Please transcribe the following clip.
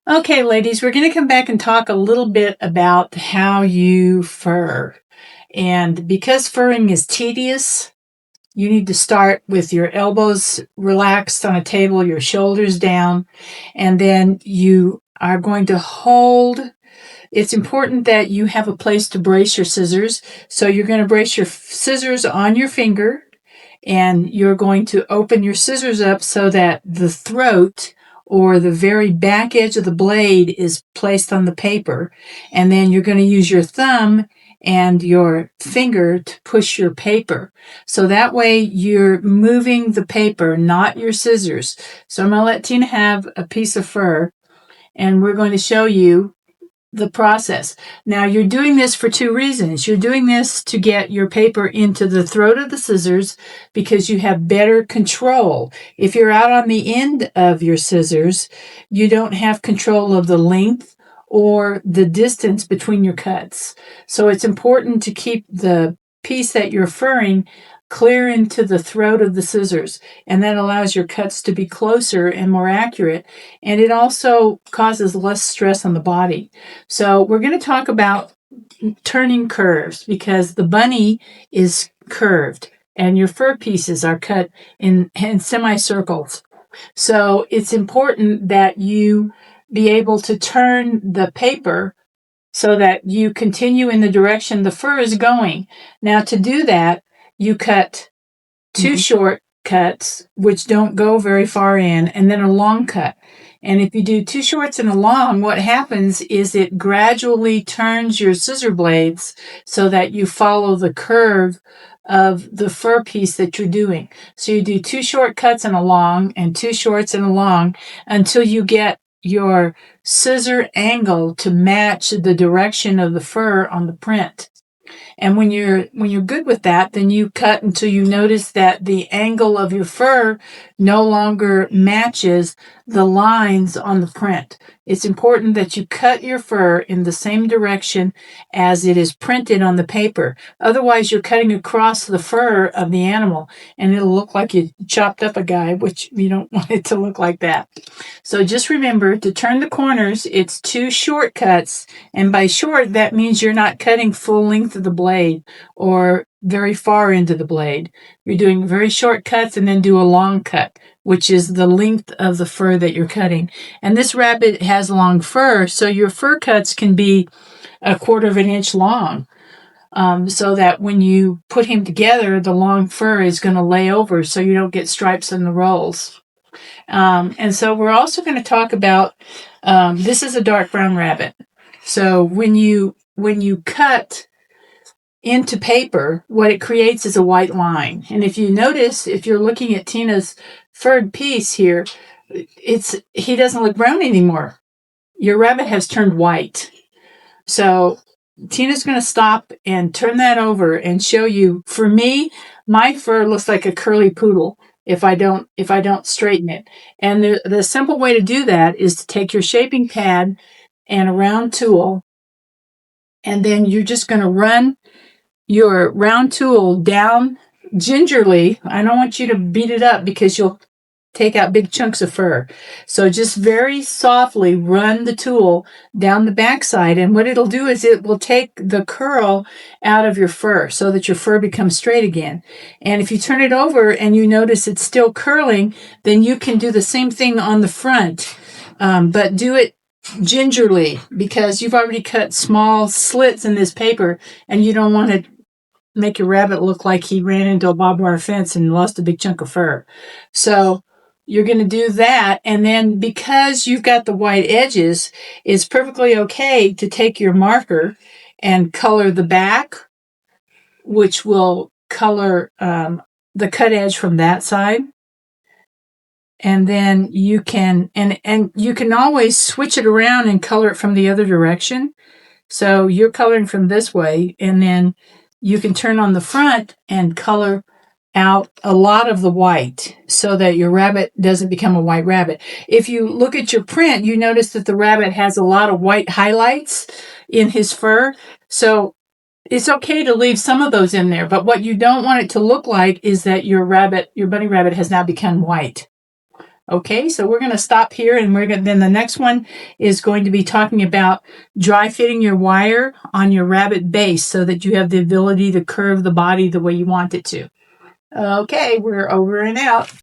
Okay, ladies, we're going to come back and talk a little bit about how you fur. And because furring is tedious, you need to start with your elbows relaxed on a table, your shoulders down, and then you are going to hold. It's important that you have a place to brace your scissors. So you're going to brace your scissors on your finger, and you're going to open your scissors up so that the throat or the very back edge of the blade is placed on the paper. And then you're going to use your thumb and your finger to push your paper. So that way you're moving the paper, not your scissors. So I'm going to let Tina have a piece of fur, and we're going to show you the process. Now, you're doing this for two reasons. You're doing this to get your paper into the throat of the scissors because you have better control. If you're out on the end of your scissors, you don't have control of the length or the distance between your cuts. So it's important to keep the piece that you're furring clear into the throat of the scissors, and that allows your cuts to be closer and more accurate, and it also causes less stress on the body. So we're going to talk about turning curves because the bunny is curved and your fur pieces are cut in semicircles. So it's important that you be able to turn the paper so that you continue in the direction the fur is going. Now, to do that, you cut two short cuts, which don't go very far in, and then a long cut. And if you do two shorts and a long, what happens is it gradually turns your scissor blades so that you follow the curve of the fur piece that you're doing. So you do two short cuts and a long, and two shorts and a long, until you get your scissor angle to match the direction of the fur on the print. And when you're good with that, then you cut until you notice that the angle of your fur no longer matches the lines on the print. It's important that you cut your fur in the same direction as it is printed on the paper. Otherwise, you're cutting across the fur of the animal, and it'll look like you chopped up a guy, which you don't want it to look like that. So just remember to turn the corners. It's two short cuts, and by short, that means you're not cutting full length of the blade or very far into the blade. You're doing very short cuts and then do a long cut, which is the length of the fur that you're cutting. And this rabbit has long fur, so your fur cuts can be 1/4 of an inch long. So that when you put him together, the long fur is going to lay over so you don't get stripes in the rolls. And so we're also going to talk about, this is a dark brown rabbit. So when you cut into paper, what it creates is a white line. And if you notice, if you're looking at Tina's furred piece here, he doesn't look brown anymore. Your rabbit has turned white. So Tina's going to stop and turn that over and show you. For me, my fur looks like a curly poodle if I don't straighten it. And the simple way to do that is to take your shaping pad and a round tool, and then you're just going to run your round tool down gingerly. I don't want you to beat it up because you'll take out big chunks of fur. So just very softly run the tool down the backside, and what it'll do is it will take the curl out of your fur so that your fur becomes straight again. And if you turn it over and you notice it's still curling, then you can do the same thing on the front, but do it gingerly because you've already cut small slits in this paper and you don't want to make your rabbit look like he ran into a barbed wire fence and lost a big chunk of fur. So you're going to do that, and then because you've got the white edges, it's perfectly okay to take your marker and color the back, which will color the cut edge from that side. And then you can and you can always switch it around and color it from the other direction. So you're coloring from this way, and then you can turn on the front and color out a lot of the white so that your rabbit doesn't become a white rabbit. If you look at your print, you notice that the rabbit has a lot of white highlights in his fur. So it's okay to leave some of those in there, but what you don't want it to look like is that your bunny rabbit has now become white. Okay, so we're going to stop here, and then the next one is going to be talking about dry fitting your wire on your rabbet base so that you have the ability to curve the body the way you want it to. Okay, we're over and out.